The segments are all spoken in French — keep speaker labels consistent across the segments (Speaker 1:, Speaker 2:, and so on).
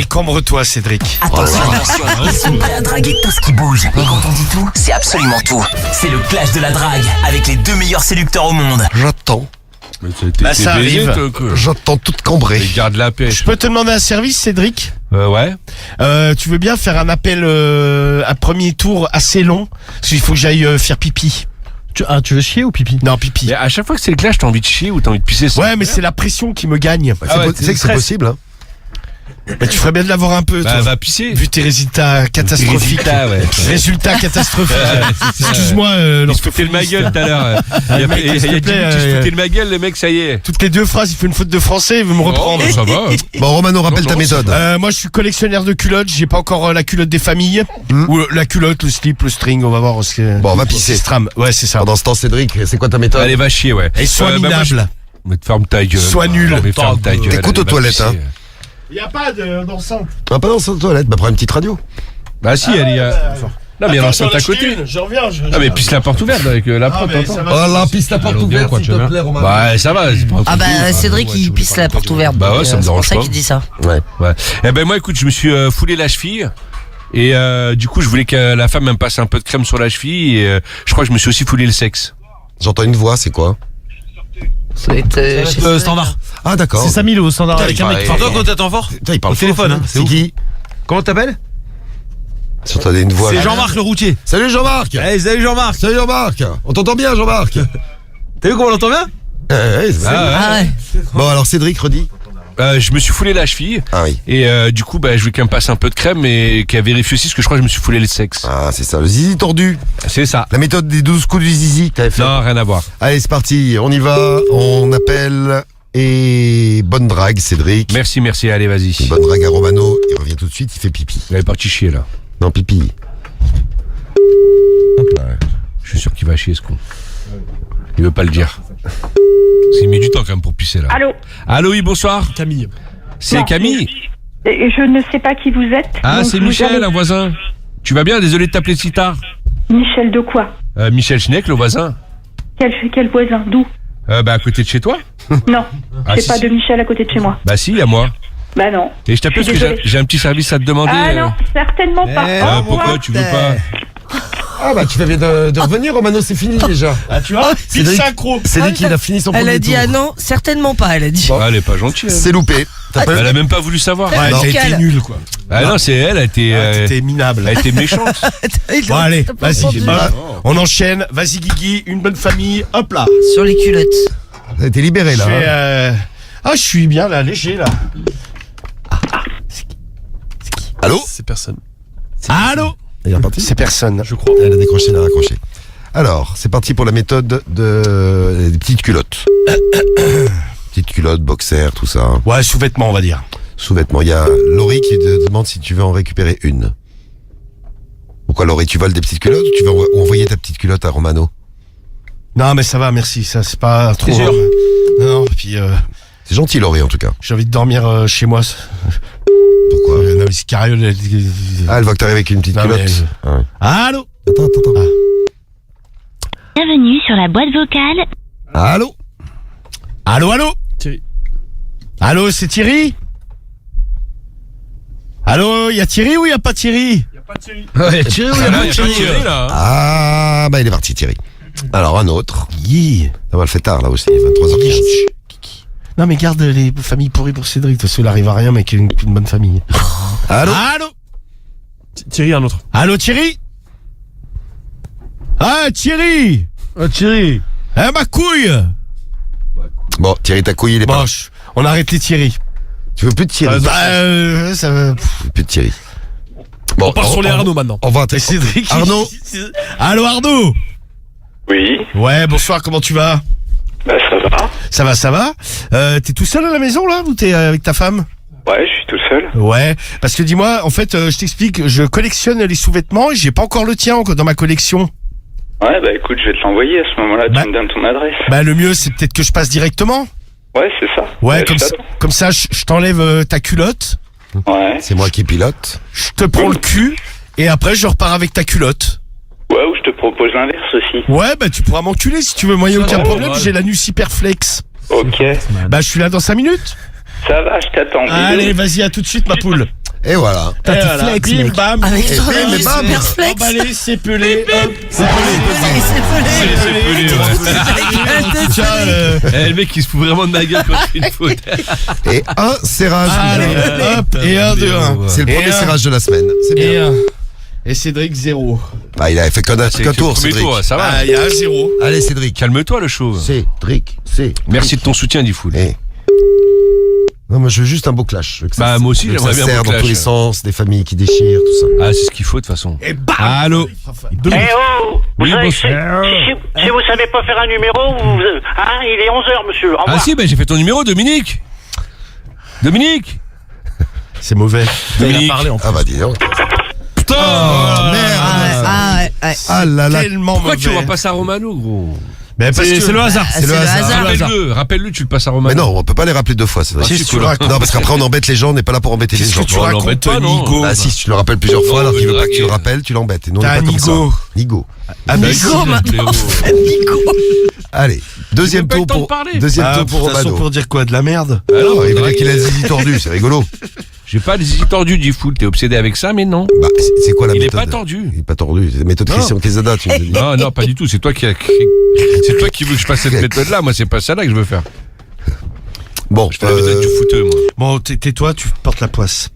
Speaker 1: Et cambre-toi, Cédric.
Speaker 2: Attention, ils sont prêts à draguer tout ce qui bouge. Et quand on dit tout, c'est absolument tout. C'est le clash de la drague, avec les 2 meilleurs séducteurs au monde.
Speaker 3: J'attends.
Speaker 1: Bah, ça arrive.
Speaker 3: J'attends toute cambrée.
Speaker 4: Garde la pêche.
Speaker 1: Je peux te demander un service, Cédric?
Speaker 4: Ouais.
Speaker 1: Tu veux bien faire un appel, un premier tour assez long? Parce qu'il faut que j'aille faire pipi.
Speaker 5: Tu veux chier ou pipi?
Speaker 1: Non, pipi.
Speaker 4: Mais à chaque fois que c'est le clash, t'as envie de chier ou t'as envie de pisser?
Speaker 1: Ouais, mais c'est la pression qui me gagne.
Speaker 3: Tu sais que c'est possible, hein.
Speaker 1: Mais tu ferais bien de l'avoir un peu,
Speaker 4: Bah,
Speaker 1: toi.
Speaker 4: va pisser.
Speaker 1: Vu tes résultats catastrophiques. Résultats catastrophiques. Excuse-moi,
Speaker 4: Il se
Speaker 1: lorsque
Speaker 4: foutait de ma gueule tout à l'heure. Il y a
Speaker 1: mec, s'il te
Speaker 4: 10 minutes, il
Speaker 1: plaît,
Speaker 4: se foutait de ma gueule, le mec, ça y est.
Speaker 1: toutes les 2 phrases, il fait une faute de français, il veut me reprendre.
Speaker 4: Ça va.
Speaker 3: Bon, Romano, rappelle ta méthode.
Speaker 1: Moi, je suis collectionneur de culottes. J'ai pas encore la culotte des familles. Ou la culotte, le slip, le string. On va voir ce que.
Speaker 3: Bon, on va pisser.
Speaker 1: C'est stram. Ouais, c'est ça.
Speaker 3: Pendant ce temps, Cédric, c'est quoi ta méthode?
Speaker 4: Allez, va chier, ouais.
Speaker 1: Et sois
Speaker 4: bah, moi,
Speaker 1: minable.
Speaker 4: Mais ferme ta gueule.
Speaker 1: Sois nul.
Speaker 4: Mais ferme ta gueule.
Speaker 3: T'écoutes aux
Speaker 4: allez, va
Speaker 3: toilettes,
Speaker 4: pisser.
Speaker 3: hein.
Speaker 1: Y a pas d'enceinte.
Speaker 3: Ah, pas dans sa toilette, bah prends une petite radio.
Speaker 4: Bah si, elle y a. Non, mais il y a l'enceinte à côté.
Speaker 1: Je reviens.
Speaker 4: Ah, mais pisse la porte ouverte avec la prod, t'entends?
Speaker 3: Oh là, pisse la porte ouverte, s'il te plaît, Romano.
Speaker 4: Bah, ça va. c'est pas un
Speaker 6: Ah
Speaker 4: truc de
Speaker 6: bah
Speaker 4: ouf,
Speaker 6: Cédric
Speaker 4: hein.
Speaker 6: il pisse la porte ouverte.
Speaker 4: Bah ouais, ça me
Speaker 6: c'est
Speaker 4: dérange
Speaker 6: pour ça
Speaker 4: pas.
Speaker 6: qu'il dit ça.
Speaker 3: Ouais.
Speaker 4: Ouais. Eh ben moi, écoute, je me suis foulé la cheville. Et du coup, je voulais que la femme me passe un peu de crème sur la cheville. Et je crois que je me suis aussi foulé le sexe.
Speaker 3: J'entends une voix, c'est quoi?
Speaker 6: Ça doit être chez
Speaker 5: Standard.
Speaker 3: Ah, d'accord.
Speaker 5: C'est Samy au standard
Speaker 3: Putain,
Speaker 5: avec
Speaker 3: il
Speaker 5: un mec.
Speaker 3: paraît-
Speaker 5: Pardon quand t'attends fort.
Speaker 3: Putain, il parle
Speaker 5: Au téléphone,
Speaker 3: fort,
Speaker 5: hein, c'est
Speaker 3: C'est
Speaker 5: ouf.
Speaker 3: qui?
Speaker 5: Comment t'appelles?
Speaker 3: J'entendais une voix.
Speaker 5: C'est Jean-Marc le routier.
Speaker 3: Salut Jean-Marc.
Speaker 5: Hey, salut Jean-Marc.
Speaker 3: Salut Jean-Marc. On t'entend bien, Jean-Marc.
Speaker 5: T'as vu comment on l'entend bien?
Speaker 3: C'est bien.
Speaker 6: Ah ouais.
Speaker 3: Bon, alors Cédric, redis.
Speaker 4: Je me suis foulé la cheville.
Speaker 3: Ah oui.
Speaker 4: Et du coup, bah, je voulais qu'elle me passe un peu de crème et qu'elle vérifie aussi, parce que je crois que je me suis foulé le sexe.
Speaker 3: Ah, c'est ça, le zizi tordu.
Speaker 4: C'est ça.
Speaker 3: La méthode des 12 coups du zizi que t'avais fait.
Speaker 4: Non, rien à voir.
Speaker 3: Allez, c'est parti, on y va, on appelle et bonne drague Cédric.
Speaker 4: Merci, allez, vas-y.
Speaker 3: Bonne drague à Romano, il revient tout de suite, il fait pipi.
Speaker 4: Il est parti chier, là.
Speaker 3: Non, pipi.
Speaker 4: Je suis sûr qu'il va chier, ce con. Il veut pas le dire. Il met du temps quand même pour pisser, là.
Speaker 7: Allô?
Speaker 4: Allô, oui, bonsoir.
Speaker 5: Camille.
Speaker 4: C'est
Speaker 7: Non,
Speaker 4: Camille.
Speaker 7: Je ne sais pas qui vous êtes.
Speaker 4: Ah,
Speaker 7: donc
Speaker 4: c'est
Speaker 7: vous
Speaker 4: Michel,
Speaker 7: allez-
Speaker 4: un voisin. Tu vas bien? Désolé de t'appeler si tard.
Speaker 7: Michel de quoi?
Speaker 4: Michel Schneck, le voisin.
Speaker 7: Quel voisin? D'où?
Speaker 4: Bah, à côté de chez toi.
Speaker 7: Non,
Speaker 4: Ah,
Speaker 7: c'est
Speaker 4: si,
Speaker 7: pas
Speaker 4: si.
Speaker 7: de Michel à côté de chez moi.
Speaker 4: Bah, si, à moi.
Speaker 7: Bah non.
Speaker 4: Et je t'appelle
Speaker 7: Je
Speaker 4: parce
Speaker 7: suis
Speaker 4: que
Speaker 7: désolée.
Speaker 4: j'ai un petit service à te demander.
Speaker 7: Ah non, certainement pas. Au revoir.
Speaker 4: Pourquoi tu veux pas?
Speaker 3: Ah bah tu viens de revenir Romano, c'est fini déjà.
Speaker 1: Ah, tu vois?
Speaker 3: Cédric,
Speaker 1: synchro.
Speaker 3: Cédric, il a fini son
Speaker 6: Elle
Speaker 3: premier
Speaker 6: a dit
Speaker 3: tour.
Speaker 6: ah non, certainement pas, elle a dit.
Speaker 3: Bon.
Speaker 4: Ah, elle est pas gentille.
Speaker 3: C'est loupé. T'as pas eu-
Speaker 4: Elle a même pas voulu savoir.
Speaker 1: Ouais,
Speaker 3: Non.
Speaker 1: t'as été nul, quoi.
Speaker 4: Ah non, c'est elle,
Speaker 1: T'étais minable.
Speaker 4: elle a été méchante.
Speaker 1: Bon, allez,
Speaker 6: T'as pas
Speaker 1: vas-y.
Speaker 6: entendu.
Speaker 1: On enchaîne. Vas-y, Guigui, une bonne famille. Hop là.
Speaker 6: Sur les culottes.
Speaker 3: T'as été libéré
Speaker 1: Je
Speaker 3: là.
Speaker 1: fais,
Speaker 3: hein.
Speaker 1: Ah, je suis bien là, léger là.
Speaker 3: Allô?
Speaker 5: C'est personne.
Speaker 1: Allô?
Speaker 3: Il est reparti.
Speaker 1: C'est personne.
Speaker 5: Je crois.
Speaker 3: Elle a décroché, elle a raccroché. Alors, c'est parti pour la méthode des petites culottes. Petites culottes, boxers, tout ça. hein.
Speaker 1: Ouais, sous-vêtements, on va dire.
Speaker 3: Sous-vêtements. Il y a Laurie qui te demande si tu veux en récupérer une. Pourquoi Laurie, tu voles des petites culottes ou tu veux envoyer ta petite culotte à Romano?
Speaker 1: Non, mais ça va, merci. Ça, c'est pas trop.
Speaker 5: sûr
Speaker 1: Non, puis
Speaker 3: C'est gentil Laurie en tout cas.
Speaker 1: j'ai envie de dormir chez moi.
Speaker 3: Pourquoi?
Speaker 1: Non, mais c'est carriole.
Speaker 3: Ah, elle voit que t'arrives avec une petite
Speaker 1: Non,
Speaker 3: culotte.
Speaker 1: mais-
Speaker 3: Ouais.
Speaker 1: Allô?
Speaker 3: Attends.
Speaker 8: Bienvenue sur la boîte vocale.
Speaker 3: Allô?
Speaker 1: Allô?
Speaker 5: Thierry.
Speaker 1: Allô, c'est Thierry? Allô, y a Thierry ou y a pas Thierry?
Speaker 5: Ouais, Thierry,
Speaker 4: Ah non, il y a pas Thierry, là. hein.
Speaker 3: Ah, bah il est parti Thierry. Alors un autre. Ça va le fait tard là aussi, 23h15.
Speaker 1: Non, mais garde les familles pourries pour Cédric. De toute façon, il arrive à rien, mais qu'il ait une bonne famille.
Speaker 3: Allô?
Speaker 5: Thierry, un autre.
Speaker 1: Allô, Thierry? Ah, Thierry!
Speaker 5: Oh, Thierry.
Speaker 1: Eh, ma couille!
Speaker 3: Bon, Thierry ta couille, il est pas.
Speaker 1: Bon, on arrête les Thierry.
Speaker 3: Tu veux plus de Thierry?
Speaker 1: Bah, ça va.
Speaker 3: Plus de Thierry. Bon,
Speaker 5: On part sur les Arnaud maintenant.
Speaker 3: On va
Speaker 1: Et Cédric.
Speaker 3: Arnaud?
Speaker 1: Allô, Arnaud?
Speaker 9: Oui,
Speaker 1: Ouais, bonsoir, comment tu vas?
Speaker 9: bah ça va.
Speaker 1: Ça va? T'es tout seul à la maison, là? Ou t'es avec ta femme?
Speaker 9: Ouais, je suis tout seul.
Speaker 1: Ouais, parce que dis-moi, en fait, je t'explique, je collectionne les sous-vêtements et j'ai pas encore le tien encore dans ma collection.
Speaker 9: Ouais, bah écoute, je vais te l'envoyer à ce moment-là,
Speaker 1: Bah.
Speaker 9: tu me donnes ton adresse.
Speaker 1: Bah, le mieux, c'est peut-être que je passe directement.
Speaker 9: Ouais, c'est ça.
Speaker 1: Ouais,
Speaker 9: je t'attends.
Speaker 1: comme ça, je t'enlève ta culotte,
Speaker 9: Ouais.
Speaker 3: C'est moi qui pilote.
Speaker 1: je te prends le cul et après, je repars avec ta culotte.
Speaker 9: Ouais, ou je te propose l'inverse aussi.
Speaker 1: Ouais, bah, tu pourras m'enculer si tu veux. Moi, y a aucun
Speaker 5: va,
Speaker 1: problème,
Speaker 5: ouais.
Speaker 1: j'ai l'anus hyperflex.
Speaker 9: Ok.
Speaker 1: Bah, je suis là dans 5 minutes.
Speaker 9: Ça va, je t'attends. Bisous.
Speaker 1: Allez, vas-y, à tout de suite, ma poule.
Speaker 3: Et voilà.
Speaker 1: Et voilà,
Speaker 5: flex,
Speaker 1: bim,
Speaker 5: mec.
Speaker 1: bam.
Speaker 6: Avec
Speaker 3: Et
Speaker 6: ton
Speaker 3: bim,
Speaker 6: ami
Speaker 3: et bam.
Speaker 6: super flex.
Speaker 1: Emballé, c'est pelé, hop, c'est
Speaker 6: Et
Speaker 1: pelé.
Speaker 6: c'est pelé.
Speaker 1: Tiens,
Speaker 4: Eh, le mec, il se fout vraiment de ma gueule quand je fais une faute.
Speaker 3: Et un serrage.
Speaker 1: allez, hop, et 1, 2, 1.
Speaker 3: C'est le
Speaker 1: Et
Speaker 3: premier
Speaker 1: un.
Speaker 3: serrage de la semaine. C'est
Speaker 1: Et
Speaker 3: bien.
Speaker 1: 1. Et Cédric, 0.
Speaker 3: Ah, il avait fait qu'un
Speaker 4: C'est que le
Speaker 3: tour,
Speaker 4: premier
Speaker 3: Cédric.
Speaker 4: tour, ça va.
Speaker 1: Ah, il y a un 0.
Speaker 3: Allez, Cédric.
Speaker 4: Calme-toi, le chauve.
Speaker 3: Cédric.
Speaker 4: Merci de ton soutien, Diffoul.
Speaker 3: Eh. Non, moi je veux juste un beau clash. Je veux que
Speaker 4: Bah,
Speaker 3: ça-
Speaker 4: moi aussi,
Speaker 3: je veux que
Speaker 4: j'aimerais
Speaker 3: ça
Speaker 4: bien un
Speaker 3: serre
Speaker 4: beau
Speaker 3: dans tous les
Speaker 4: clash.
Speaker 3: sens, des familles qui déchirent, tout ça.
Speaker 4: Ah, c'est ce qu'il faut, de toute façon.
Speaker 1: Et bam.
Speaker 4: Allô?
Speaker 8: Eh oh vous
Speaker 4: Oui,
Speaker 8: savez,
Speaker 4: bonsoir.
Speaker 8: si vous savez pas faire un numéro, il est 11h, monsieur. Au
Speaker 4: Ah
Speaker 8: revoir.
Speaker 4: si, bah, j'ai fait ton numéro, Dominique. Dominique.
Speaker 1: C'est mauvais.
Speaker 4: Dominique.
Speaker 3: Ah bah dis donc.
Speaker 4: Putain.
Speaker 3: Oh, merde. Ah là là.
Speaker 1: Tellement
Speaker 4: Pourquoi
Speaker 1: mauvais.
Speaker 4: tu vois pas ça à Romano, gros?
Speaker 1: Ben parce que
Speaker 5: C'est le hasard.
Speaker 6: C'est le hasard.
Speaker 4: Rappelle-le, rappelle-le, tu le passes à Romano.
Speaker 3: Mais non, on peut pas les rappeler deux fois, Cédric.
Speaker 4: Ah, si,
Speaker 1: tu
Speaker 4: faut le-
Speaker 1: racontes.
Speaker 3: Non, parce qu'après on embête les gens, on n'est pas là pour embêter les
Speaker 1: Qu'est-ce
Speaker 3: gens.
Speaker 1: que tu
Speaker 4: on
Speaker 1: racontes,
Speaker 4: l'embête pas, non.
Speaker 1: Nigo?
Speaker 3: Bah si, si tu le rappelles plusieurs fois, alors
Speaker 4: on
Speaker 3: qu'il
Speaker 4: veut
Speaker 3: veut pas que tu le
Speaker 4: draguer.
Speaker 3: rappelles, tu l'embêtes. Et nous, on
Speaker 1: T'as
Speaker 3: n'est pas
Speaker 1: un
Speaker 3: comme ça.
Speaker 1: Nigo.
Speaker 3: Nigo.
Speaker 1: Ah, ben,
Speaker 6: Nigo, maintenant.
Speaker 4: Léo.
Speaker 6: Nigo.
Speaker 3: Allez, deuxième
Speaker 4: pas eu
Speaker 3: tour
Speaker 4: le temps de
Speaker 3: pour
Speaker 4: parler.
Speaker 3: deuxième
Speaker 1: Ah,
Speaker 3: tour pour
Speaker 1: de toute façon,
Speaker 3: Romano.
Speaker 1: pour dire quoi? De la merde?
Speaker 4: Ah non,
Speaker 3: Il veut dire
Speaker 4: draguer.
Speaker 3: qu'il a le zizi tordu, c'est rigolo.
Speaker 4: J'ai pas les zizi tordus, Diffoul. T'es obsédé avec ça, mais non.
Speaker 3: Bah, c'est quoi la
Speaker 4: Il est
Speaker 3: méthode?
Speaker 4: pas tordu.
Speaker 3: Il est pas tordu. C'est la méthode Christian Quesada, tu me dis.
Speaker 4: Non, non, pas du tout. C'est toi qui veux que je fasse cette méthode-là. Moi, c'est pas celle-là que je veux faire.
Speaker 3: Bon,
Speaker 4: Je fais la méthode du fouteux, moi.
Speaker 1: Bon, tais-toi, tu portes la poisse.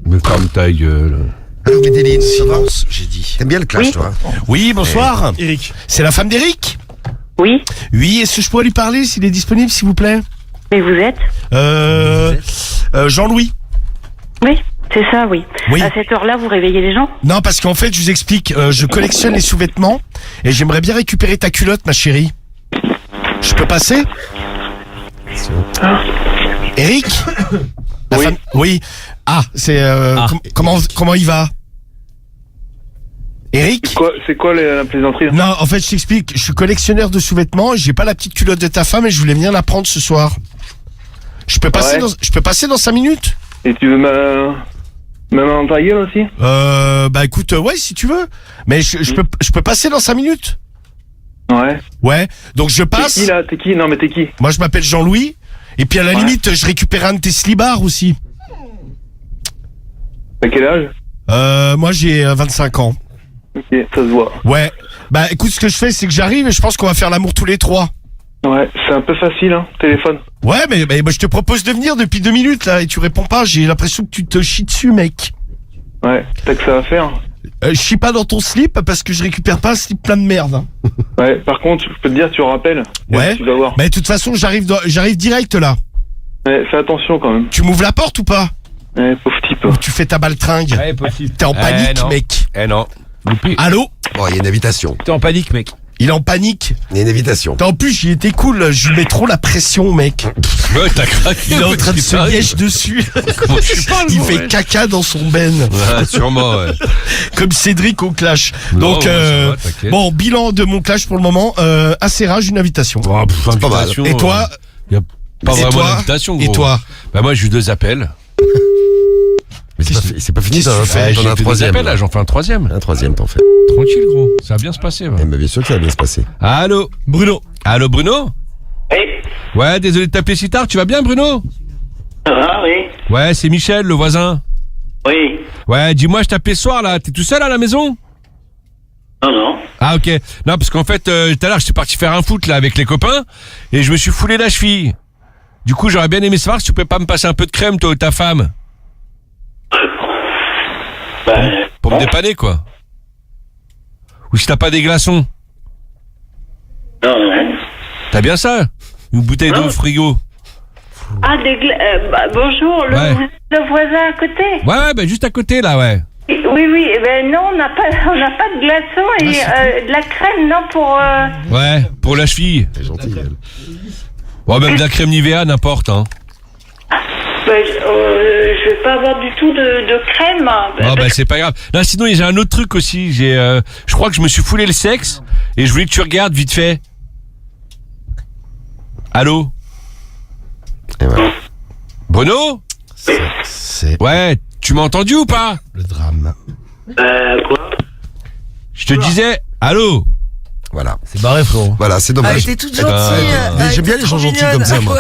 Speaker 4: Mais ferme ta gueule.
Speaker 3: alors Médéline,
Speaker 1: Silence, j'ai dit.
Speaker 3: t'aimes bien le clash, toi?
Speaker 1: Oui, bonsoir.
Speaker 5: Eric.
Speaker 1: C'est la femme d'Eric?
Speaker 7: Oui,
Speaker 1: Oui, est-ce que je pourrais lui parler s'il est disponible, s'il vous plaît?
Speaker 7: mais vous êtes?
Speaker 1: Jean-Louis.
Speaker 7: Oui, c'est ça, oui.
Speaker 1: Oui.
Speaker 7: À cette heure-là, vous réveillez les gens?
Speaker 1: Non, parce qu'en fait, je vous explique, je collectionne les sous-vêtements et j'aimerais bien récupérer ta culotte, ma chérie. Je peux passer? Eric? La
Speaker 9: Oui.
Speaker 1: femme- Oui. Ah, c'est comment il va? Eric?
Speaker 9: C'est quoi la plaisanterie?
Speaker 1: Non, en fait, je t'explique. Je suis collectionneur de sous-vêtements et j'ai pas la petite culotte de ta femme et je voulais venir la prendre ce soir. Je peux passer dans 5 minutes?
Speaker 9: Et tu veux même en ta gueule aussi?
Speaker 1: Bah écoute, ouais, si tu veux. Mais je peux passer dans 5 minutes?
Speaker 9: Ouais.
Speaker 1: Ouais. Donc je
Speaker 9: T'es
Speaker 1: passe.
Speaker 9: qui là? T'es qui? Non mais t'es qui?
Speaker 1: Moi, je m'appelle Jean-Louis. Et puis à la
Speaker 9: Ouais.
Speaker 1: limite, je récupère un de tes slibards aussi.
Speaker 9: T'as quel âge?
Speaker 1: Moi, j'ai 25 ans.
Speaker 9: Ok, ça se voit.
Speaker 1: Ouais. Bah écoute, ce que je fais, c'est que j'arrive et je pense qu'on va faire l'amour tous les trois.
Speaker 9: Ouais, c'est un peu facile, hein, téléphone.
Speaker 1: Ouais, mais moi, je te propose de venir depuis 2 minutes là et tu réponds pas. J'ai l'impression que tu te chies dessus, mec.
Speaker 9: Ouais, t'as que ça à faire.
Speaker 1: Je chie pas dans ton slip parce que je récupère pas un slip plein de merde. Hein.
Speaker 9: Ouais, par contre, je peux te dire, tu rappelles.
Speaker 1: Ouais.
Speaker 9: Tu vas voir.
Speaker 1: Mais de toute façon, j'arrive direct là.
Speaker 9: Ouais, fais attention quand même.
Speaker 1: Tu m'ouvres la porte ou pas?
Speaker 9: Ouais, pauvre type.
Speaker 1: Ou tu fais ta baltringue?
Speaker 4: Ouais, possible.
Speaker 1: T'es en panique,
Speaker 4: non.
Speaker 1: mec.
Speaker 4: Eh non. Loupé.
Speaker 1: Allô?
Speaker 3: Bon, il y a une invitation.
Speaker 5: T'es en panique, mec.
Speaker 1: Il est en panique.
Speaker 3: Il y a une invitation.
Speaker 1: En plus, j'y étais cool. Je lui mets trop la pression, mec.
Speaker 4: Ouais, t'as craqué.
Speaker 1: Il est en train de se liège dessus.
Speaker 4: Comment tu parles,
Speaker 1: Il
Speaker 4: gros,
Speaker 1: fait
Speaker 4: ouais.
Speaker 1: caca dans son ben.
Speaker 4: Ouais, sûrement, ouais.
Speaker 1: Comme Cédric au clash.
Speaker 4: Non,
Speaker 1: Donc,
Speaker 4: ouais, ça va, t'inquiète.
Speaker 1: bon, bilan de mon clash pour le moment. Assez rage, une invitation.
Speaker 4: Oh, pff,
Speaker 3: pas mal.
Speaker 4: invitation,
Speaker 1: Et toi?
Speaker 4: y a pas
Speaker 1: Et
Speaker 4: vraiment
Speaker 1: toi
Speaker 4: d'invitation, gros.
Speaker 1: Et toi?
Speaker 4: Bah, moi, j'ai eu 2 appels.
Speaker 3: Mais c'est pas fini,
Speaker 1: qu'est-ce que
Speaker 3: t'en
Speaker 1: tu fais
Speaker 3: as
Speaker 4: J'ai
Speaker 3: un
Speaker 4: fait 2
Speaker 3: troisième.
Speaker 4: appels, là, j'en fais un 3e.
Speaker 3: Un troisième, t'en fais.
Speaker 4: Tranquille, gros. Ça va bien se passer, ouais.
Speaker 3: Eh ben, bien sûr que ça va bien se passer.
Speaker 4: Allô?
Speaker 5: Bruno.
Speaker 4: Allô, Bruno?
Speaker 8: Oui.
Speaker 4: Ouais, désolé de t'appeler si tard. Tu vas bien, Bruno?
Speaker 8: Ah oui.
Speaker 4: Ouais, c'est Michel, le voisin.
Speaker 8: Oui.
Speaker 4: Ouais, dis-moi, je t'appelais ce soir, là. T'es tout seul à la maison?
Speaker 8: Non, non.
Speaker 4: Ah, ok. Non, parce qu'en fait, tout à l'heure, j'étais parti faire un foot, là, avec les copains, et je me suis foulé la cheville. Du coup, j'aurais bien aimé savoir si tu pouvais pas me passer un peu de crème, toi ou ta femme. Pour me dépanner, quoi. Ou si t'as pas des glaçons.
Speaker 8: Non, non.
Speaker 4: T'as bien ça? Une bouteille d'eau au frigo.
Speaker 7: Ah, bonjour,
Speaker 4: Ouais.
Speaker 7: le voisin à côté.
Speaker 4: Ouais, bah juste à côté, là, ouais.
Speaker 7: Oui, oui, eh ben non, on n'a pas de glaçons et de la crème, non, pour...
Speaker 4: Ouais, pour la cheville.
Speaker 3: C'est gentil, elle.
Speaker 4: Ouais, même de la crème Nivea, n'importe, hein.
Speaker 7: je vais pas avoir du tout de crème.
Speaker 4: Oh, bah c'est pas grave. Non, sinon, j'ai un autre truc aussi. Je crois que je me suis foulé le sexe et je voulais que tu regardes vite fait. Allô?
Speaker 3: Et voilà.
Speaker 4: Bruno?
Speaker 1: C'est
Speaker 4: Ouais, tu m'as entendu ou pas?
Speaker 1: le drame.
Speaker 8: Quoi?
Speaker 4: Je te disais, allô?
Speaker 3: Voilà.
Speaker 5: C'est barré, frérot.
Speaker 3: Voilà, c'est
Speaker 10: Ah,
Speaker 3: dommage.
Speaker 10: t'es toute
Speaker 3: Eh ben,
Speaker 10: gentille.
Speaker 3: mais j'aime bien les gens gentils comme ça, moi.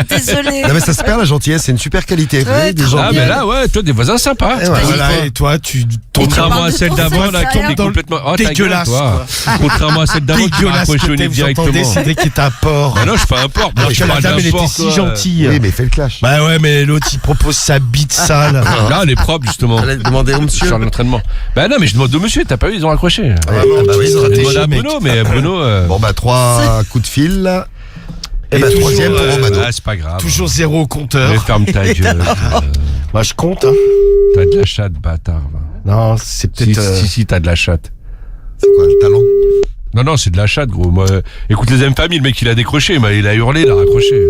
Speaker 10: Désolé.
Speaker 3: Non mais ça se perd la gentillesse, c'est une super qualité. Vous
Speaker 10: Ouais,
Speaker 3: voyez, des
Speaker 10: trop
Speaker 3: gens.
Speaker 4: Ah, mais là, ouais, toi, des voisins sympas.
Speaker 3: Et voilà.
Speaker 1: Voilà, et toi, tu tombes
Speaker 4: Contrairement
Speaker 10: parle
Speaker 4: à
Speaker 10: de
Speaker 4: celle
Speaker 10: ton
Speaker 4: d'avant,
Speaker 10: sexe,
Speaker 4: là, qui
Speaker 10: rien.
Speaker 4: est complètement. Oh, ta gueule,
Speaker 1: dégueulasse,
Speaker 4: toi. Contrairement à celle d'avant, qui m'a
Speaker 1: dégueulasse que
Speaker 4: rapproché
Speaker 1: t'es, vous
Speaker 4: directement.
Speaker 1: entendez, c'est vrai qu'il est un porc.
Speaker 4: Ah non, je suis pas un porc. Moi,
Speaker 1: Alors
Speaker 4: je
Speaker 1: que la
Speaker 4: parle
Speaker 1: dame,
Speaker 4: d'un
Speaker 1: elle était
Speaker 4: porc.
Speaker 1: si
Speaker 4: quoi.
Speaker 1: gentille.
Speaker 3: Oui, mais fais le clash.
Speaker 1: Bah ouais, mais l'autre, il propose sa bite sale.
Speaker 4: Là, elle est propre, justement.
Speaker 3: Allez demander au monsieur.
Speaker 4: Sur l'entraînement. Bah non, mais je demande au monsieur, t'as pas vu, ils ont raccroché.
Speaker 3: Ah bah oui,
Speaker 4: Je
Speaker 1: stratégie,
Speaker 4: demande à
Speaker 1: mec.
Speaker 4: Bruno, mais Bruno.
Speaker 3: Bon bah 3 coups de fil. Et bah
Speaker 1: toujours,
Speaker 3: troisième pour Romano.
Speaker 4: Ah, c'est pas grave.
Speaker 1: Toujours zéro au
Speaker 4: Mais
Speaker 1: compteur.
Speaker 4: ferme ta gueule.
Speaker 1: Moi, je compte, hein.
Speaker 4: T'as de la chatte, bâtard. va.
Speaker 1: Non, c'est
Speaker 4: Si,
Speaker 1: peut-être...
Speaker 4: si, t'as de la chatte.
Speaker 3: C'est quoi le talent?
Speaker 4: Non, c'est de la chatte, gros. Moi, écoute les M familles, le mec, il a décroché, il a hurlé, il a raccroché.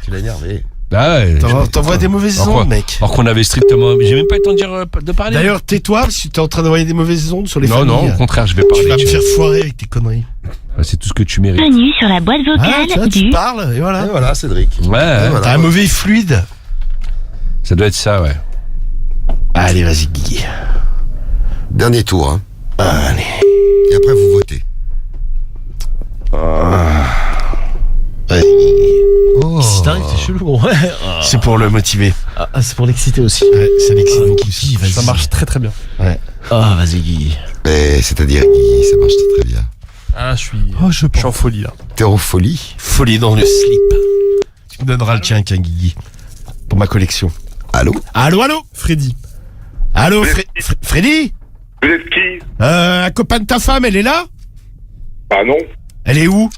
Speaker 3: Tu l'as énervé.
Speaker 4: Bah ouais.
Speaker 1: T'envoies des mauvaises
Speaker 4: Alors quoi
Speaker 1: ondes, mec.
Speaker 4: Alors qu'on avait strictement. J'ai même pas eu le temps de dire, de parler.
Speaker 1: D'ailleurs, tais-toi, parce que t'es en train d'envoyer des mauvaises ondes sur les
Speaker 4: non,
Speaker 1: familles.
Speaker 4: non, au contraire, je vais
Speaker 1: Tu vas
Speaker 4: parler.
Speaker 1: me faire foirer avec tes conneries.
Speaker 4: Ah, c'est tout ce que tu mérites.
Speaker 11: Bienvenue sur la boîte
Speaker 1: Ah,
Speaker 11: vocale
Speaker 1: tu vois, tu
Speaker 11: du...
Speaker 1: parles, et voilà.
Speaker 3: Et voilà, Cédric.
Speaker 4: Ouais,
Speaker 3: voilà.
Speaker 1: T'as un mauvais fluide.
Speaker 4: ça doit être ça, ouais.
Speaker 1: Allez, vas-y, Guigui.
Speaker 3: Dernier tour. Hein.
Speaker 1: Allez.
Speaker 3: Et après vous votez.
Speaker 1: Vas-y, Guigui.
Speaker 3: Oh.
Speaker 5: C'est dingue, c'est chelou. Ouais.
Speaker 1: C'est pour le motiver.
Speaker 5: Ah, c'est pour l'exciter aussi.
Speaker 1: Ouais, ça l'excite beaucoup.
Speaker 5: Guy, vas-y. Ça marche très très bien.
Speaker 1: Ouais.
Speaker 5: Ah, vas-y, Guy.
Speaker 3: Mais c'est-à-dire Guigui, ça marche très très bien.
Speaker 5: Ah, je suis en folie là.
Speaker 3: T'es en folie.
Speaker 1: Folie dans le slip. Tu me donneras le tien, Guigui. Pour ma collection.
Speaker 3: Allô?
Speaker 1: Allô, allô?
Speaker 5: Freddy.
Speaker 1: Allô, Freddy?
Speaker 9: Vous êtes qui?
Speaker 1: Un copain de ta femme, elle est là?
Speaker 9: Ah non,
Speaker 1: Elle est où?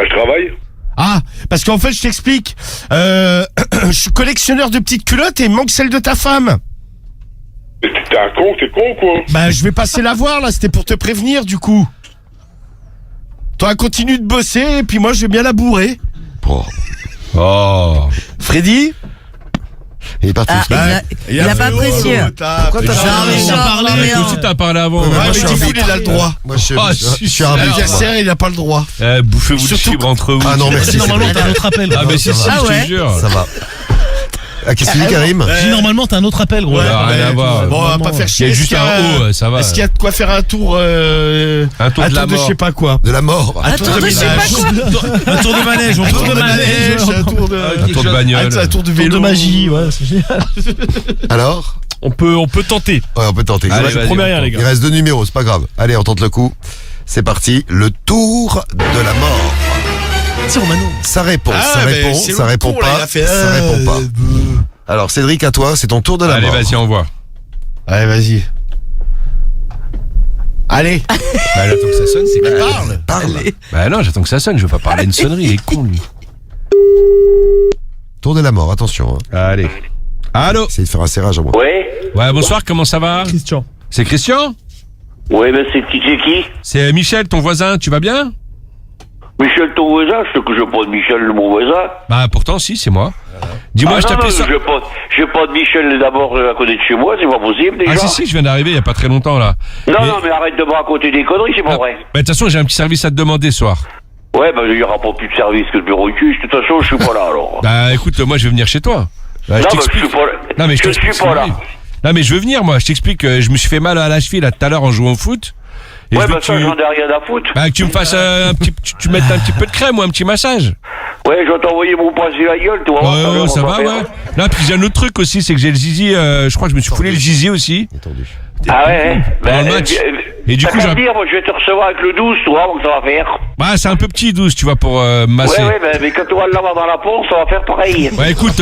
Speaker 9: je travaille.
Speaker 1: Ah, parce qu'en fait, je t'explique. Je suis collectionneur de petites culottes et il me manque celle de ta femme.
Speaker 9: Mais t'es un con, t'es con quoi?
Speaker 1: Bah, je vais passer la voir, là. C'était pour te prévenir, du coup. Toi, continue de bosser et puis moi, je vais bien la bourrer.
Speaker 3: Oh.
Speaker 4: Oh.
Speaker 1: Freddy?
Speaker 3: Il est parti.
Speaker 10: Ah, il a pas apprécié.
Speaker 1: Pourquoi
Speaker 10: t'as parlé?
Speaker 4: Toi aussi, t'as parlé avant.
Speaker 3: Ouais,
Speaker 1: Ouais,
Speaker 3: moi,
Speaker 1: mais
Speaker 3: je suis
Speaker 1: dis-vous,
Speaker 3: arbitre.
Speaker 1: il a le droit.
Speaker 3: Moi je
Speaker 4: Ah,
Speaker 3: je suis un arbitre.
Speaker 1: L'adversaire, il a pas le droit.
Speaker 4: Bouffez-vous le
Speaker 1: Surtout-
Speaker 4: fibre entre vous.
Speaker 3: Ah non merci.
Speaker 5: Normalement,
Speaker 3: Cédric.
Speaker 5: t'as un autre appel.
Speaker 4: Ah, mais si, si,
Speaker 10: Ah
Speaker 4: je
Speaker 10: ouais.
Speaker 4: te jure.
Speaker 3: Ça va. Ah, qu'est-ce que tu dis Karim?
Speaker 5: Je dis normalement, t'as un autre appel, gros.
Speaker 1: Ouais,
Speaker 4: rien à voir.
Speaker 1: Bon, on va pas faire
Speaker 4: Il y
Speaker 1: chier.
Speaker 4: a
Speaker 1: Est-ce
Speaker 4: juste
Speaker 1: qu'il y a-
Speaker 4: un O, ça va.
Speaker 1: Est-ce qu'il y a de quoi faire un tour
Speaker 4: Un tour de la
Speaker 1: je
Speaker 4: mort.
Speaker 1: sais pas quoi.
Speaker 3: De la mort.
Speaker 1: Un tour de
Speaker 10: je sais
Speaker 1: ménage.
Speaker 5: Un tour de manège, on
Speaker 1: Un
Speaker 5: tour
Speaker 1: tour
Speaker 5: de
Speaker 1: de manège,
Speaker 5: manège.
Speaker 1: un tour de...
Speaker 4: Un tour de bagnole.
Speaker 1: Un tour de
Speaker 5: Tour
Speaker 1: vélo.
Speaker 5: de magie, ouais, c'est génial.
Speaker 3: Alors?
Speaker 5: On peut tenter.
Speaker 3: Ouais, on peut tenter.
Speaker 4: Allez,
Speaker 5: Je
Speaker 4: vas-y,
Speaker 5: promets rien,
Speaker 4: on
Speaker 5: les
Speaker 3: Il
Speaker 5: gars.
Speaker 3: reste 2 numéros, c'est pas grave. Allez, on tente le coup. C'est parti. Le tour de la mort.
Speaker 5: C'est Romano.
Speaker 3: Ça répond,
Speaker 1: Ah,
Speaker 3: ça
Speaker 1: mais
Speaker 3: répond,
Speaker 1: c'est
Speaker 3: ça
Speaker 1: l'autre
Speaker 3: répond
Speaker 1: con, là,
Speaker 3: pas,
Speaker 1: il a fait,
Speaker 3: ça répond pas. Alors Cédric, à toi, c'est ton tour de la
Speaker 4: Allez,
Speaker 3: mort.
Speaker 4: vas-y, envoie.
Speaker 1: Allez, vas-y. Allez.
Speaker 4: Bah, j'attends que ça sonne, c'est clair.
Speaker 1: Parle.
Speaker 4: Bah non, j'attends que ça sonne, je veux pas parler à une sonnerie, il est con, lui.
Speaker 3: Tour de la mort, attention. Hein.
Speaker 4: Allez. Allô?
Speaker 3: Essayez de faire un serrage à moi.
Speaker 8: Ouais.
Speaker 4: Ouais, bonsoir, comment ça va?
Speaker 5: Christian.
Speaker 4: C'est Christian?
Speaker 8: Ouais, ben c'est qui?
Speaker 4: C'est Michel, ton voisin, tu vas bien?
Speaker 8: Michel, ton voisin? Je sais que je veux pas de Michel, mon voisin.
Speaker 4: Bah pourtant, si, c'est moi. Dis-moi, je
Speaker 8: non,
Speaker 4: t'appelais
Speaker 8: non,
Speaker 4: ça.
Speaker 8: je veux pas de Michel d'abord à côté de chez moi, c'est pas possible déjà.
Speaker 4: Ah si, si, je viens d'arriver il y a pas très longtemps, là.
Speaker 8: Non,
Speaker 4: Mais-
Speaker 8: non, mais arrête de me raconter des conneries, c'est pas
Speaker 4: Ah,
Speaker 8: vrai.
Speaker 4: bah, de toute façon, j'ai un petit service à te demander ce soir.
Speaker 8: Ouais, ben il y aura pas plus de service que le bureau de cul, de toute façon, je suis pas là alors.
Speaker 4: Bah écoute, moi je vais venir chez toi. Bah,
Speaker 8: non, mais je
Speaker 4: t'explique.
Speaker 8: suis pas là.
Speaker 4: Non, mais je
Speaker 8: je
Speaker 4: t'explique
Speaker 8: suis
Speaker 4: ce
Speaker 8: pas
Speaker 4: qui
Speaker 8: là.
Speaker 4: m'arrive. Non, mais je veux venir, moi. Je t'explique que je me suis fait mal à la cheville là tout à l'heure en jouant au foot. Et
Speaker 8: Ouais,
Speaker 4: je veux
Speaker 8: bah
Speaker 4: que
Speaker 8: ça,
Speaker 4: tu...
Speaker 8: j'en ai rien à foutre.
Speaker 4: Bah, que tu me fasses un petit, tu mettes un petit peu de crème ou un petit massage.
Speaker 8: Ouais, je vais t'envoyer mon poing sur la gueule, tu vois.
Speaker 4: Ouais, ça va, ouais. Là, puis j'ai un autre truc aussi, c'est que j'ai le zizi, je crois que je me suis foulé le zizi aussi.
Speaker 8: Ah ouais,
Speaker 4: Pendant le match. Et du coup,
Speaker 8: j'aurais dire, moi je vais te recevoir avec le 12, tu vois, donc ça va faire.
Speaker 4: Bah, c'est un peu petit 12, tu vois, pour masser.
Speaker 8: Ouais, mais quand tu vas l'avoir dans la pompe, ça va faire pareil.
Speaker 4: Ouais, écoute,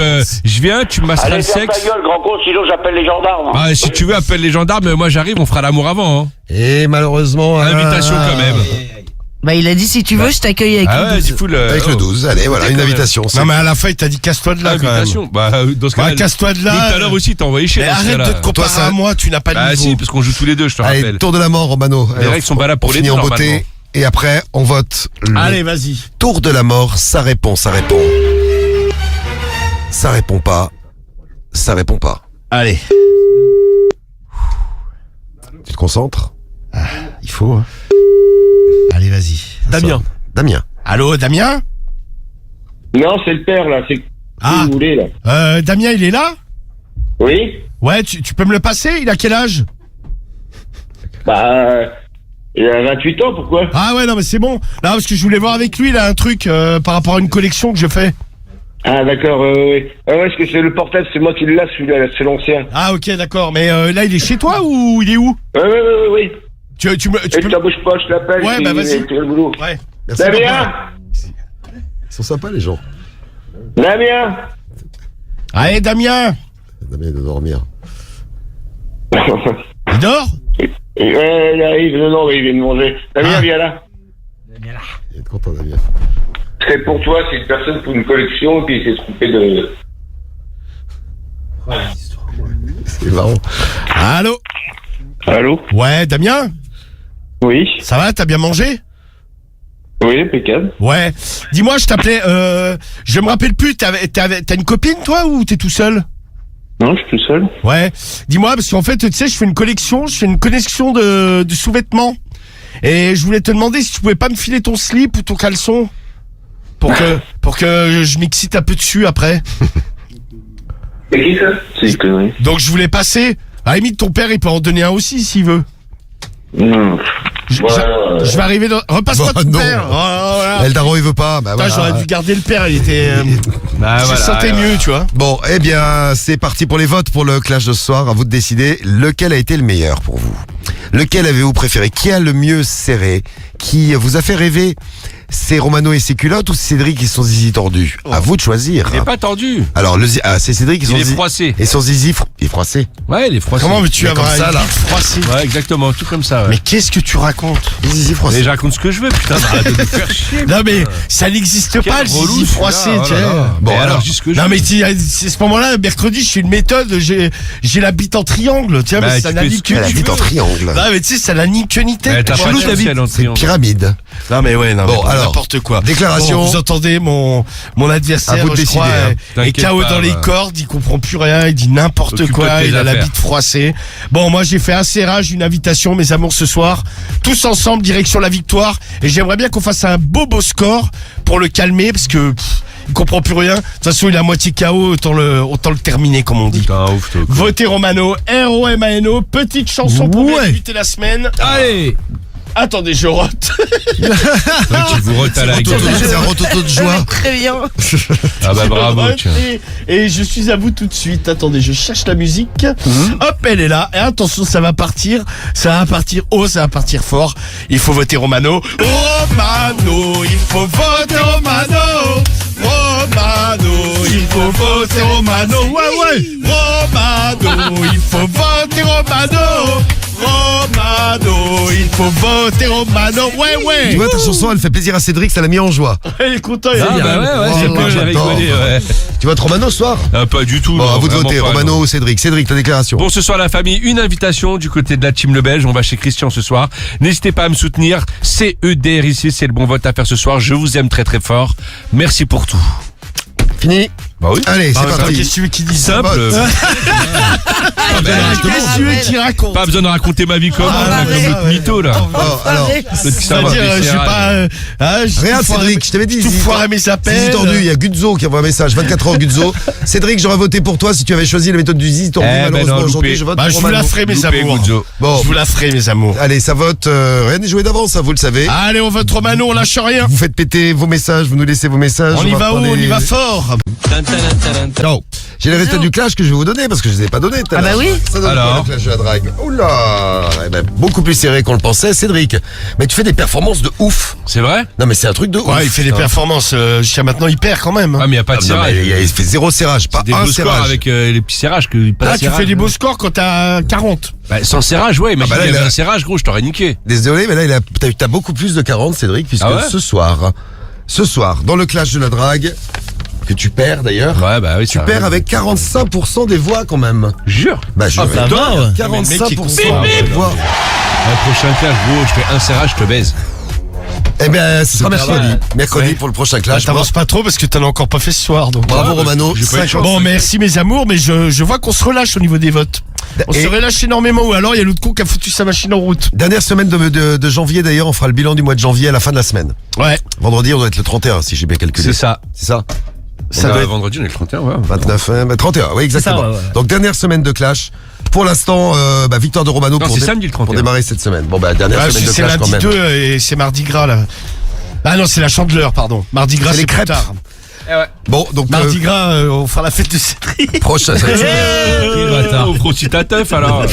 Speaker 4: je viens, tu me masseras
Speaker 8: Allez,
Speaker 4: le
Speaker 8: ferme ta
Speaker 4: sexe.
Speaker 8: gueule, grand con, sinon j'appelle les gendarmes.
Speaker 4: Bah, si tu veux, appelle les gendarmes, moi j'arrive, on fera l'amour avant, hein.
Speaker 3: Et malheureusement...
Speaker 4: Invitation quand même.
Speaker 10: Bah, il a dit si tu veux, je t'accueille avec
Speaker 4: Ah
Speaker 10: le
Speaker 4: ouais,
Speaker 10: 12.
Speaker 4: tu fous le...
Speaker 3: Avec le 12, allez, voilà, une invitation. c'est-
Speaker 1: Non, mais à la fin, il t'a dit casse-toi de là, quand même.
Speaker 4: Invitation. Bah, dans ce
Speaker 1: Bah,
Speaker 4: cas-là.
Speaker 1: casse-toi de là.
Speaker 4: Tout à l'heure aussi, t'as envoyé chez
Speaker 1: Mais
Speaker 4: dans ce
Speaker 1: arrête
Speaker 4: cas-là.
Speaker 1: de te comparer
Speaker 3: Toi, ça-
Speaker 1: à moi, tu n'as pas de
Speaker 4: Bah
Speaker 1: niveau.
Speaker 4: si, parce qu'on joue tous les deux, je te
Speaker 3: Allez,
Speaker 4: rappelle.
Speaker 3: tour de la mort, Romano.
Speaker 4: Les règles sont valables pour
Speaker 3: on
Speaker 4: les
Speaker 3: finit
Speaker 4: deux,
Speaker 3: en beauté.
Speaker 4: normalement.
Speaker 3: Et après, on vote le
Speaker 1: Allez, vas-y.
Speaker 3: tour de la mort. Ça répond, ça répond. Ça répond pas. Ça répond pas.
Speaker 1: Allez.
Speaker 3: Tu te concentres?
Speaker 1: Il faut. Hein. Allez, vas-y.
Speaker 5: Damien.
Speaker 3: Damien.
Speaker 1: Allô, Damien?
Speaker 9: Non, c'est le père, là. C'est
Speaker 1: Ah.
Speaker 9: vous voulez, là.
Speaker 1: Damien, il est là?
Speaker 9: Oui?
Speaker 1: Ouais, tu peux me le passer? Il a quel âge?
Speaker 9: Bah, Il a 28 ans, pourquoi?
Speaker 1: Ah ouais, non mais c'est bon. Non, parce que je voulais voir avec lui là un truc par rapport à une collection que je fais.
Speaker 9: Ah, d'accord, oui. Ah, ouais, est-ce que c'est le portable, c'est moi qui l'ai, celui-là, là, c'est l'ancien.
Speaker 1: Ah ok, d'accord. Mais là, il est chez toi ou il est où?
Speaker 9: Oui.
Speaker 1: Tu
Speaker 9: Et ça bouge pas, je l'appelle.
Speaker 1: Ouais, bah vas-y.
Speaker 9: Tu as le boulot.
Speaker 1: Ouais.
Speaker 3: Merci,
Speaker 9: Damien
Speaker 3: papa. Ils sont sympas, les gens.
Speaker 9: Damien
Speaker 1: Allez, Damien.
Speaker 3: Damien de dormir.
Speaker 1: Il dort?
Speaker 9: Il arrive, non, il vient de manger. Damien, viens là.
Speaker 3: Il est content, Damien.
Speaker 9: C'est pour toi, c'est une personne pour une collection, et puis il s'est trompé de...
Speaker 3: C'est marrant.
Speaker 1: Allô?
Speaker 9: Allô?
Speaker 1: Ouais, Damien?
Speaker 9: Oui.
Speaker 1: Ça va, t'as bien mangé?
Speaker 9: Oui, impeccable.
Speaker 1: Ouais. Dis-moi, je t'appelais, je me rappelle plus, t'as une copine, toi, ou t'es tout seul?
Speaker 9: Non, je suis tout seul.
Speaker 1: Ouais. Dis-moi, parce qu'en fait, tu sais, je fais une collection de sous-vêtements. Et je voulais te demander si tu pouvais pas me filer ton slip ou ton caleçon. Pour que je m'excite un peu dessus après.
Speaker 9: C'est qui ça? C'est une connerie.
Speaker 1: Donc je voulais passer. À la limite, ton père, il peut en donner un aussi, s'il veut.
Speaker 9: Non.
Speaker 1: Je vais arriver dans... Repasse-moi
Speaker 3: Bon,
Speaker 1: ton
Speaker 3: non.
Speaker 1: père. Voilà.
Speaker 3: El Daron, il veut pas. Bah,
Speaker 1: Putain,
Speaker 3: voilà.
Speaker 1: j'aurais dû garder le père, il était...
Speaker 4: Bah,
Speaker 1: je
Speaker 4: voilà,
Speaker 1: sentais
Speaker 4: ouais.
Speaker 1: mieux, tu vois.
Speaker 3: Bon, eh bien, c'est parti pour les votes pour le clash de ce soir. À vous de décider lequel a été le meilleur pour vous. Lequel avez-vous préféré? Qui a le mieux serré? Qui vous a fait rêver? C'est Romano et ses culottes ou c'est Cédric et son zizi tordu? À vous de choisir.
Speaker 4: Il est pas tordu.
Speaker 3: Alors, c'est Cédric et son
Speaker 4: Il est
Speaker 3: zizi...
Speaker 4: froissé.
Speaker 3: Et son zizi... Il est froissé.
Speaker 4: Ouais, il est froissé.
Speaker 1: Comment veux-tu
Speaker 3: Mais
Speaker 1: avoir
Speaker 3: comme ça,
Speaker 1: une
Speaker 3: là.
Speaker 1: bite froissée?
Speaker 4: Ouais, exactement, tout comme ça. Ouais.
Speaker 1: Mais qu'est-ce que tu racontes?
Speaker 3: Le zizi
Speaker 4: Mais
Speaker 3: froissé.
Speaker 4: je raconte ce que je veux, putain, arrête de me faire chier.
Speaker 1: Non mais ça n'existe
Speaker 4: Quel
Speaker 1: pas le
Speaker 4: relou,
Speaker 1: zizi
Speaker 4: celui-là,
Speaker 1: froissé,
Speaker 4: oh là
Speaker 1: tiens.
Speaker 4: là.
Speaker 3: Bon,
Speaker 4: Mais
Speaker 3: alors,
Speaker 4: dis ce que je
Speaker 1: Non
Speaker 4: veux.
Speaker 1: mais c'est ce moment-là, mercredi, je fais une méthode, j'ai la bite en triangle, tiens,
Speaker 4: Bah,
Speaker 1: mais
Speaker 4: tu
Speaker 1: ça n'a
Speaker 4: fais
Speaker 1: ni
Speaker 4: ce
Speaker 1: que
Speaker 3: Elle habite en triangle.
Speaker 1: Non mais tu sais, ça n'a ni queue ni tête.
Speaker 4: Mais t'as
Speaker 1: Moi,
Speaker 4: pas
Speaker 1: je-
Speaker 4: où t'habites?
Speaker 3: C'est une pyramide.
Speaker 1: Non mais ouais, non
Speaker 3: Bon,
Speaker 1: mais
Speaker 3: alors,
Speaker 1: n'importe quoi.
Speaker 3: déclaration.
Speaker 1: Bon, vous entendez mon
Speaker 3: À
Speaker 1: adversaire,
Speaker 3: vous de
Speaker 1: je
Speaker 3: décider,
Speaker 1: crois,
Speaker 3: hein.
Speaker 1: est
Speaker 4: T'inquiète
Speaker 1: KO
Speaker 4: pas,
Speaker 1: dans les
Speaker 4: bah.
Speaker 1: cordes, il comprend plus rien, il dit n'importe
Speaker 4: Occupe-toi
Speaker 1: quoi,
Speaker 4: de tes
Speaker 1: il a la
Speaker 4: affaires.
Speaker 1: bite froissée. Bon, moi j'ai fait un serrage, une invitation, mes amours, ce soir, tous ensemble, direction la victoire, et j'aimerais bien qu'on fasse un beau score pour le calmer, parce que il comprend plus rien. De toute façon, il est à moitié KO, autant le terminer, comme on dit.
Speaker 4: Putain, ouf, toi.
Speaker 1: Votez Romano, R-O-M-A-N-O, petite chanson pour bien débuter la semaine.
Speaker 4: Allez.
Speaker 1: Attendez, je rote.
Speaker 4: Donc, tu vous retales avec
Speaker 3: C'est un rototo de joie.
Speaker 10: Très bien.
Speaker 4: Ah bah bravo,
Speaker 1: Je rote
Speaker 4: tiens.
Speaker 1: et je suis à vous tout de suite. Attendez, je cherche la musique. Hop, elle est là. Et attention, ça va partir. Ça va partir haut, ça va partir fort. Il faut voter Romano. Romano, il faut voter Romano. Romano, il faut voter Romano. Ouais. Romano, il faut voter Romano. Romano, il faut voter Romano. Ouais.
Speaker 3: Tu vois, ta chanson, elle fait plaisir à Cédric, ça l'a mis en joie.
Speaker 1: Il est content, il
Speaker 4: Ah
Speaker 1: est bien.
Speaker 4: bah ouais, c'est
Speaker 3: moi,
Speaker 4: bien, j'ai
Speaker 3: j'adore.
Speaker 4: rigolé, ouais.
Speaker 3: Tu votes Romano ce soir?
Speaker 4: Ah, pas du tout.
Speaker 3: Bon,
Speaker 4: non,
Speaker 3: à vous de
Speaker 4: vraiment
Speaker 3: voter.
Speaker 4: pas,
Speaker 3: Romano
Speaker 4: non.
Speaker 3: ou Cédric? Cédric, ta déclaration.
Speaker 4: Bon, ce soir, la famille, une invitation du côté de la team Le Belge. On va chez Christian ce soir. N'hésitez pas à me soutenir. CEDR ici, c'est le bon vote à faire ce soir. Je vous aime très très fort. Merci pour tout.
Speaker 3: Fini?
Speaker 4: Bah oui.
Speaker 3: Allez, c'est
Speaker 1: Ah, attends,
Speaker 3: parti.
Speaker 1: qu'est-ce que tu veux qu'il dise?
Speaker 4: Simple.
Speaker 1: Ah, qu'est-ce que tu veux qu'il raconte?
Speaker 4: Pas besoin de raconter ma vie comme l'autre mytho là.
Speaker 3: Oh, alors,
Speaker 4: L'autre qui
Speaker 1: Ça veut
Speaker 4: s'en va
Speaker 1: dire,
Speaker 4: des
Speaker 1: je sais
Speaker 4: serrages.
Speaker 1: pas,
Speaker 3: regarde Cédric, je t'avais dit.
Speaker 1: tout
Speaker 3: Zizi
Speaker 1: foiré mes
Speaker 3: Zizi
Speaker 1: appels.
Speaker 3: tordu, il y a Guzzo qui envoie un message, 24 heures Guzzo. Cédric, j'aurais voté pour toi si tu avais choisi la méthode du Zizi tordu.
Speaker 4: Eh ben
Speaker 3: Malheureusement,
Speaker 4: non,
Speaker 3: aujourd'hui,
Speaker 4: loupé.
Speaker 3: je vote
Speaker 1: Bah,
Speaker 3: pour
Speaker 1: je vous
Speaker 3: Romano.
Speaker 1: la ferai, mes
Speaker 4: Loupé,
Speaker 1: amours.
Speaker 4: Guzzo.
Speaker 3: Bon,
Speaker 1: Je vous la ferai, mes amours.
Speaker 3: allez, ça vote, rien n'est joué d'avance, ça, vous le savez.
Speaker 1: Allez, on vote Romano, on lâche rien.
Speaker 3: Vous faites péter vos messages, vous nous laissez vos messages.
Speaker 1: On y va
Speaker 3: reprendre
Speaker 1: haut, on
Speaker 3: les-
Speaker 1: y va fort.
Speaker 3: Non. J'ai les résultats du clash que je vais vous donner parce que je les ai pas donnés tout à
Speaker 10: Ah bah
Speaker 3: l'heure.
Speaker 10: oui.
Speaker 3: Ça donne
Speaker 4: Alors
Speaker 3: quoi, le clash de la drague? Oula, eh ben, beaucoup plus serré qu'on le pensait, Cédric. Mais tu fais des performances de ouf.
Speaker 4: C'est vrai?
Speaker 3: Non mais c'est un truc de ouf.
Speaker 1: Ouais, il fait des performances. Jusqu'à maintenant, il perd quand même.
Speaker 4: Ah, mais y a pas de
Speaker 3: Ah, non,
Speaker 4: serrage.
Speaker 3: mais il fait zéro serrage, pas
Speaker 4: Des
Speaker 3: un
Speaker 4: beaux scores
Speaker 3: serrage.
Speaker 4: avec les petits serrages que pas
Speaker 1: Ah,
Speaker 4: de
Speaker 1: tu
Speaker 4: serrage,
Speaker 1: fais des
Speaker 4: hein.
Speaker 1: beaux scores quand t'as 40.
Speaker 4: Bah, sans serrage, ouais. Imagine
Speaker 3: bah là,
Speaker 4: qu'il y
Speaker 3: il
Speaker 4: avait
Speaker 3: a-
Speaker 4: un serrage, gros, je t'aurais niqué.
Speaker 3: Désolé, mais là t'as beaucoup plus de 40, Cédric, puisque
Speaker 4: Ah ouais
Speaker 3: ce soir, dans le clash de la drague, que tu perds d'ailleurs,
Speaker 4: Ouais, bah oui,
Speaker 3: tu perds avec 45% des voix quand même.
Speaker 4: Jure.
Speaker 3: Bah je
Speaker 5: Ah, ça va, ouais.
Speaker 3: 45%
Speaker 1: Mais le mec,
Speaker 3: des voix.
Speaker 4: Un prochain clash, gros, je fais un serrage, je te baise.
Speaker 3: Eh bien, ce sera
Speaker 1: pas
Speaker 3: mercredi.
Speaker 1: mal.
Speaker 3: Mercredi
Speaker 1: Ouais.
Speaker 3: pour le prochain
Speaker 1: Là,
Speaker 3: clash.
Speaker 1: t'avances pas trop parce que t'en as encore pas fait ce soir. Donc.
Speaker 3: Bravo Romano.
Speaker 4: j'ai pas eu de
Speaker 3: 50.
Speaker 4: chance.
Speaker 1: Bon, merci mes amours, mais je vois qu'on se relâche au niveau des votes. On
Speaker 3: Et-
Speaker 1: se relâche énormément. Ou alors il y a l'autre con qui a foutu sa machine en route.
Speaker 3: Dernière semaine de janvier d'ailleurs, on fera le bilan du mois de janvier à la fin de la semaine.
Speaker 1: Ouais.
Speaker 3: Vendredi, on doit être le 31 si j'ai bien calculé.
Speaker 4: C'est ça.
Speaker 3: C'est ça
Speaker 1: Ça doit être...
Speaker 4: vendredi, on est le 31, ouais.
Speaker 3: 29, 31, oui exactement.
Speaker 5: C'est ça, ouais.
Speaker 3: Donc dernière semaine de clash. Pour l'instant, victoire de Romano
Speaker 4: Non,
Speaker 3: pour,
Speaker 4: c'est samedi le 31.
Speaker 3: pour démarrer cette semaine. Bon, dernière
Speaker 1: Ouais,
Speaker 3: semaine de
Speaker 1: c'est
Speaker 3: clash quand
Speaker 1: lundi
Speaker 3: même.
Speaker 1: 2 et c'est mardi gras là. Ah non, c'est la Chandeleur, pardon. Mardi gras,
Speaker 3: C'est les
Speaker 1: c'est plus
Speaker 3: crêpes.
Speaker 1: tard.
Speaker 3: Bon, donc
Speaker 1: Mardi gras, on va faire la fête de Cédric.
Speaker 3: prochain.
Speaker 4: Au gros, si t'as teuf alors.